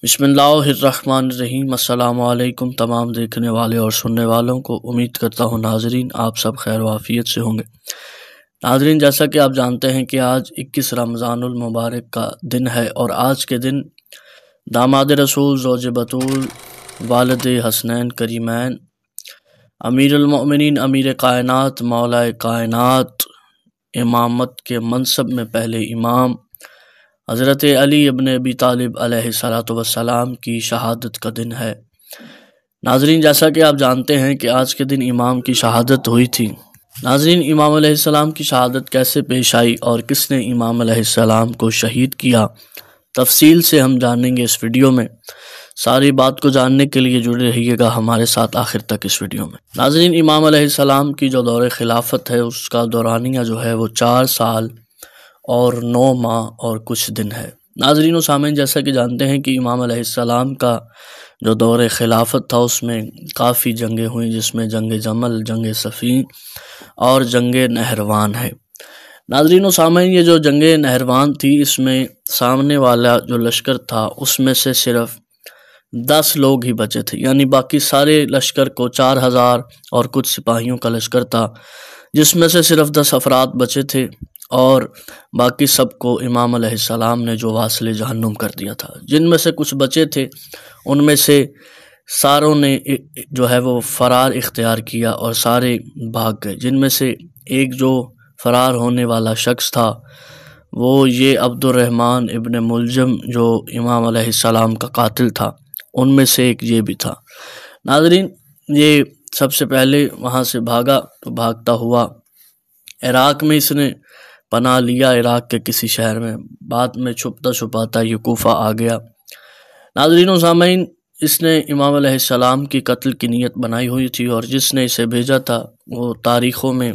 بسم اللہ الرحمن الرحیم۔ السلام علیکم تمام دیکھنے والے اور سننے والوں کو، امید کرتا ہوں ناظرین آپ سب خیر و عافیت سے ہوں گے۔ ناظرین، جیسا کہ آپ جانتے ہیں کہ آج 21 رمضان المبارک کا دن ہے، اور آج کے دن داماد رسول، زوج بطول، والد حسنین کریمین، امیر المؤمنین، امیر کائنات، مولا کائنات، امامت کے منصب میں پہلے امام حضرت علی ابن ابی طالب علیہ السلام کی شہادت کا دن ہے۔ ناظرین، جیسا کہ آپ جانتے ہیں کہ آج کے دن امام کی شہادت ہوئی تھی۔ ناظرین، امام علیہ السلام کی شہادت کیسے پیش آئی اور کس نے امام علیہ السلام کو شہید کیا، تفصیل سے ہم جانیں گے اس ویڈیو میں۔ ساری بات کو جاننے کے لیے جڑے رہیے گا ہمارے ساتھ آخر تک اس ویڈیو میں۔ ناظرین، امام علیہ السلام کی جو دور خلافت ہے اس کا دورانیہ جو ہے وہ 4 سال اور 9 ماہ اور کچھ دن ہے۔ ناظرین و سامعین، جیسا کہ جانتے ہیں کہ امام علیہ السلام کا جو دور خلافت تھا اس میں کافی جنگیں ہوئیں، جس میں جنگ جمل، جنگ صفین اور جنگ نہروان ہے۔ ناظرین و سامعین، یہ جو جنگ نہروان تھی اس میں سامنے والا جو لشکر تھا اس میں سے صرف 10 لوگ ہی بچے تھے، یعنی باقی سارے لشکر کو 4000 اور کچھ سپاہیوں کا لشکر تھا، جس میں سے صرف 10 افراد بچے تھے، اور باقی سب کو امام علیہ السلام نے جو واصل جہنم کر دیا تھا۔ جن میں سے کچھ بچے تھے ان میں سے ساروں نے جو ہے وہ فرار اختیار کیا اور سارے بھاگ گئے۔ جن میں سے ایک جو فرار ہونے والا شخص تھا وہ یہ عبد الرحمن ابن ملجم، جو امام علیہ السلام کا قاتل تھا، ان میں سے ایک یہ بھی تھا۔ ناظرین، یہ سب سے پہلے وہاں سے بھاگا، تو بھاگتا ہوا عراق میں اس نے پناہ لیا، عراق کے کسی شہر میں۔ بعد میں چھپتا چھپاتا یہ کوفہ آ گیا۔ ناظرین و سامعین، اس نے امام علیہ السلام کی قتل کی نیت بنائی ہوئی تھی، اور جس نے اسے بھیجا تھا وہ تاریخوں میں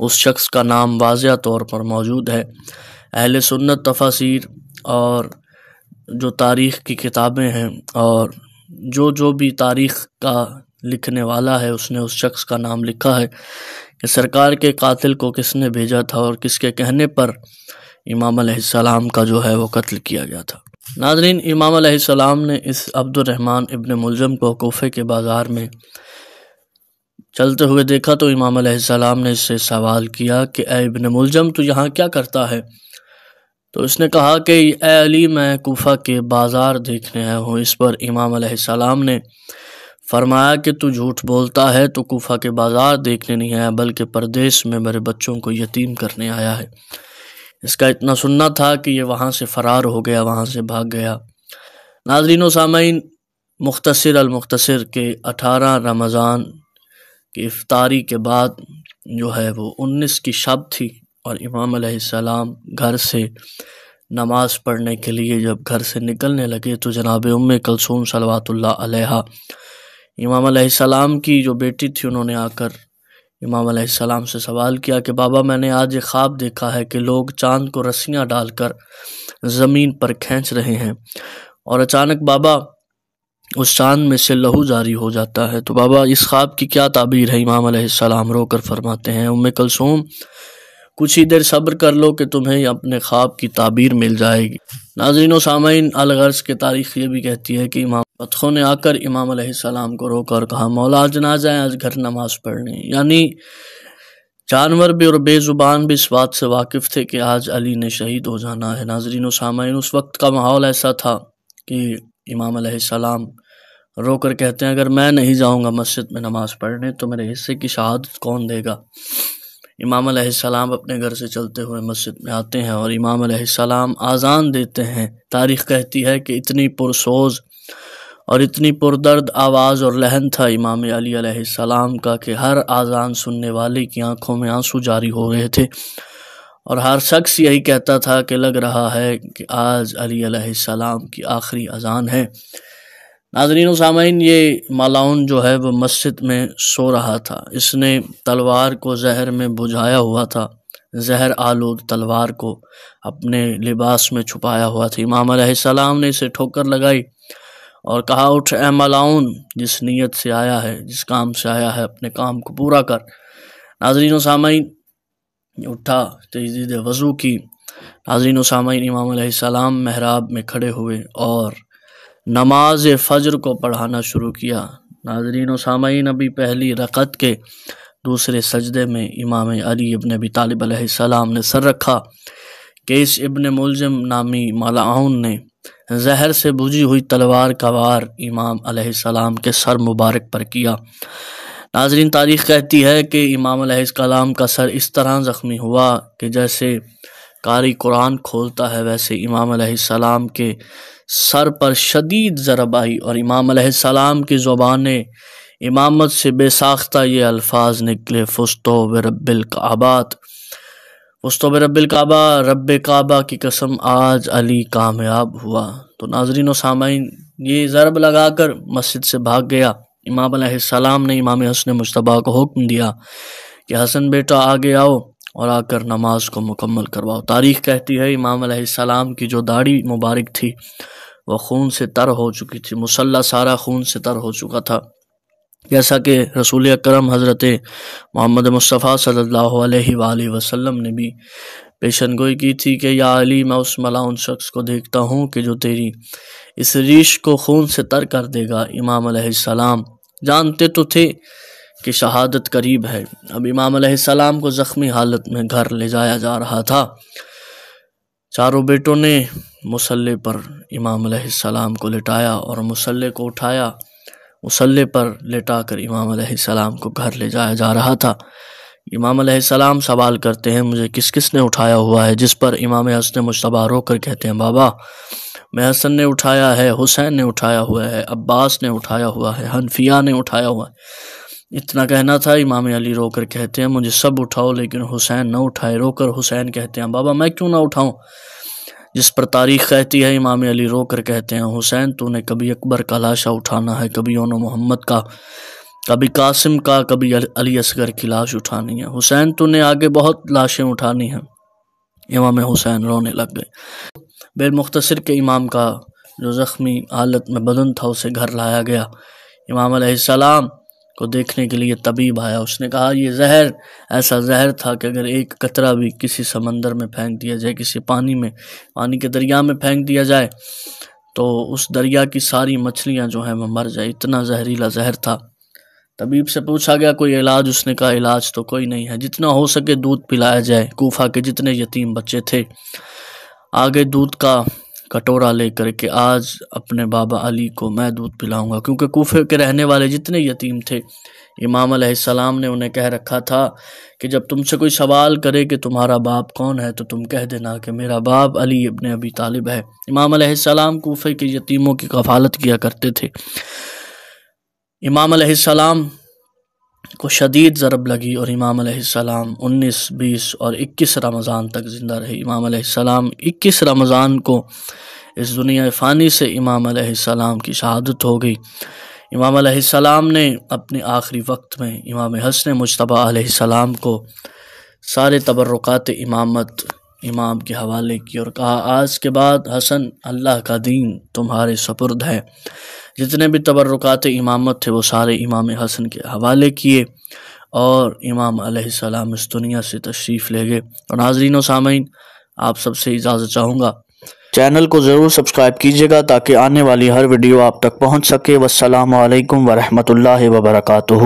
اس شخص کا نام واضح طور پر موجود ہے۔ اہل سنت، تفاسیر اور جو تاریخ کی کتابیں ہیں اور جو بھی تاریخ کا لکھنے والا ہے اس نے اس شخص کا نام لکھا ہے کہ سرکار کے قاتل کو کس نے بھیجا تھا اور کس کے کہنے پر امام علیہ السلام کا جو ہے وہ قتل کیا گیا تھا۔ ناظرین، امام علیہ السلام نے اس عبد الرحمن ابن ملجم کو کوفے کے بازار میں چلتے ہوئے دیکھا، تو امام علیہ السلام نے اس سے سوال کیا کہ اے ابن ملجم، تو یہاں کیا کرتا ہے؟ تو اس نے کہا کہ اے علی، میں کوفہ کے بازار دیکھنے آیا ہوں۔ اس پر امام علیہ السلام نے فرمایا کہ تو جھوٹ بولتا ہے، تو کوفہ کے بازار دیکھنے نہیں آیا بلکہ پردیس میں میرے بچوں کو یتیم کرنے آیا ہے۔ اس کا اتنا سننا تھا کہ یہ وہاں سے فرار ہو گیا، وہاں سے بھاگ گیا۔ ناظرین و سامعین، مختصر المختصر کے 18 رمضان کی افطاری کے بعد جو ہے وہ 19 کی شب تھی، اور امام علیہ السلام گھر سے نماز پڑھنے کے لیے جب گھر سے نکلنے لگے تو جناب ام کلثوم صلوات اللہ علیہا، امام علیہ السلام کی جو بیٹی تھی، انہوں نے آ کر امام علیہ السلام سے سوال کیا کہ بابا، میں نے آج ایک خواب دیکھا ہے کہ لوگ چاند کو رسیاں ڈال کر زمین پر کھینچ رہے ہیں، اور اچانک بابا اس چاند میں سے لہو جاری ہو جاتا ہے۔ تو بابا، اس خواب کی کیا تعبیر ہے؟ امام علیہ السلام رو کر فرماتے ہیں ام کلثوم، کچھ ہی دیر صبر کر لو کہ تمہیں اپنے خواب کی تعبیر مل جائے گی۔ ناظرین و سامعین، الغرض کی تاریخ یہ بھی کہتی ہے کہ امام فتخوں نے آ کر امام علیہ السلام کو روکا اور کہا مولا آج نہ جائیں، آج گھر نماز پڑھنے، یعنی جانور بھی اور بے زبان بھی اس بات سے واقف تھے کہ آج علی نے شہید ہو جانا ہے۔ ناظرین و سامعین، اس وقت کا ماحول ایسا تھا کہ امام علیہ السلام رو کر کہتے ہیں اگر میں نہیں جاؤں گا مسجد میں نماز پڑھنے تو میرے حصے کی شہادت کون دے گا؟ امام علیہ السلام اپنے گھر سے چلتے ہوئے مسجد میں آتے ہیں اور امام علیہ السلام آذان دیتے ہیں۔ تاریخ کہتی ہے کہ اتنی پرسوز اور اتنی پردرد آواز اور لہن تھا امام علی علیہ السلام کا کہ ہر آذان سننے والے کی آنکھوں میں آنسو جاری ہو رہے تھے، اور ہر شخص یہی کہتا تھا کہ لگ رہا ہے کہ آج علی علیہ السلام کی آخری اذان ہے۔ ناظرین و سامعین، یہ مالعون جو ہے وہ مسجد میں سو رہا تھا۔ اس نے تلوار کو زہر میں بجھایا ہوا تھا، زہر آلود تلوار کو اپنے لباس میں چھپایا ہوا تھا۔ امام علیہ السلام نے اسے ٹھوکر لگائی اور کہا اٹھ اے مالعون، جس نیت سے آیا ہے، جس کام سے آیا ہے، اپنے کام کو پورا کر۔ ناظرین و سامعین، اٹھا، تجدید وضو کی۔ ناظرین و سامعین، امام علیہ السلام محراب میں کھڑے ہوئے اور نماز فجر کو پڑھانا شروع کیا۔ ناظرین و سامعین، ابھی پہلی رکعت کے دوسرے سجدے میں امام علی ابن ابی طالب علیہ السلام نے سر رکھا کہ اس ابن ملجم نامی ملعون نے زہر سے بجھی ہوئی تلوار کا وار امام علیہ السلام کے سر مبارک پر کیا۔ ناظرین، تاریخ کہتی ہے کہ امام علیہ السلام کا سر اس طرح زخمی ہوا کہ جیسے قاری قرآن کھولتا ہے ویسے امام علیہ السلام کے سر پر شدید ضرب آئی اور امام علیہ السلام کی زبان امامت سے بے ساختہ یہ الفاظ نکلے: فزتو برب الکعبات، فزتو برب الکعبہ، رب کعبہ کی قسم آج علی کامیاب ہوا۔ تو ناظرین و سامعین، یہ ضرب لگا کر مسجد سے بھاگ گیا۔ امام علیہ السلام نے امام حسن مجتبیٰ کو حکم دیا کہ حسن بیٹا آگے آؤ اور آ کر نماز کو مکمل کرواؤ۔ تاریخ کہتی ہے امام علیہ السلام کی جو داڑھی مبارک تھی وہ خون سے تر ہو چکی تھی، مصلی سارا خون سے تر ہو چکا تھا، جیسا کہ رسول اکرم حضرت محمد مصطفیٰ صلی اللہ علیہ وآلہ وسلم نے بھی پیشن گوئی کی تھی کہ یا علی، میں اس ملعون شخص کو دیکھتا ہوں کہ جو تیری اس ریش کو خون سے تر کر دے گا۔ امام علیہ السلام جانتے تو تھے کہ شہادت قریب ہے۔ اب امام علیہ السلام کو زخمی حالت میں گھر لے جایا جا رہا تھا۔ چاروں بیٹوں نے مصلی پر امام علیہ السلام کو لٹایا اور مصلی کو اٹھایا۔ مصلی پر لٹا کر امام علیہ السلام کو گھر لے جایا جا رہا تھا۔ امام علیہ السلام سوال کرتے ہیں مجھے کس کس نے اٹھایا ہوا ہے، جس پر امام حسن مجتبیٰ رو کر کہتے ہیں بابا، میں حسن نے اٹھایا ہے، حسین نے اٹھایا ہوا ہے، عباس نے اٹھایا ہوا ہے، حنفیہ نے اٹھایا ہوا ہے۔ اتنا کہنا تھا۔ امام علی رو کر کہتے ہیں مجھے سب اٹھاؤ لیکن حسین نہ اٹھائے۔ رو کر حسین کہتے ہیں بابا میں کیوں نہ اٹھاؤں، جس پر تاریخ کہتی ہے امام علی رو کر کہتے ہیں حسین تو نے کبھی اکبر کا لاشا اٹھانا ہے، کبھی اون محمد کا، کبھی قاسم کا، کبھی علی اصغر کی لاش اٹھانی ہے، حسین تو نے آگے بہت لاشیں اٹھانی ہیں۔ امام حسین رونے لگ گئے۔ بالمختصر کہ امام کا جو زخمی حالت میں بدن تھا اسے گھر لایا گیا۔ امام علیہ السلام کو دیکھنے کے لیے طبیب آیا۔ اس نے کہا یہ زہر ایسا زہر تھا کہ اگر ایک قطرہ بھی کسی سمندر میں پھینک دیا جائے، کسی پانی کے دریا میں پھینک دیا جائے تو اس دریا کی ساری مچھلیاں جو ہیں وہ مر جائے، اتنا زہریلا زہر تھا۔ طبیب سے پوچھا گیا کوئی علاج؟ اس نے کہا علاج تو کوئی نہیں ہے، جتنا ہو سکے دودھ پلایا جائے۔ کوفہ کے جتنے یتیم بچے تھے آگے دودھ کا کٹورا لے کر کے آج اپنے بابا علی کو میں دودھ پلاؤں گا، کیونکہ کوفے کے رہنے والے جتنے یتیم تھے امام علیہ السلام نے انہیں کہہ رکھا تھا کہ جب تم سے کوئی سوال کرے کہ تمہارا باپ کون ہے تو تم کہہ دینا کہ میرا باپ علی ابن ابی طالب ہے۔ امام علیہ السلام کوفے کے یتیموں کی کفالت کیا کرتے تھے۔ امام علیہ السلام کو شدید ضرب لگی اور امام علیہ السلام 19، 20 اور 21 رمضان تک زندہ رہے۔ امام علیہ السلام 21 رمضان کو اس دنیا فانی سے امام علیہ السلام کی شہادت ہو گئی۔ امام علیہ السلام نے اپنے آخری وقت میں امام حسن مجتبیٰ علیہ السلام کو سارے تبرکات امامت امام کے حوالے کی اور کہا آج کے بعد حسن اللہ کا دین تمہارے سپرد ہے۔ جتنے بھی تبرکات امامت تھے وہ سارے امام حسن کے حوالے کیے اور امام علیہ السلام اس دنیا سے تشریف لے گئے۔ اور ناظرین و سامعین، آپ سب سے اجازت چاہوں گا چینل کو ضرور سبسکرائب کیجیے گا تاکہ آنے والی ہر ویڈیو آپ تک پہنچ سکے۔ والسلام علیکم ورحمۃ اللہ وبرکاتہ۔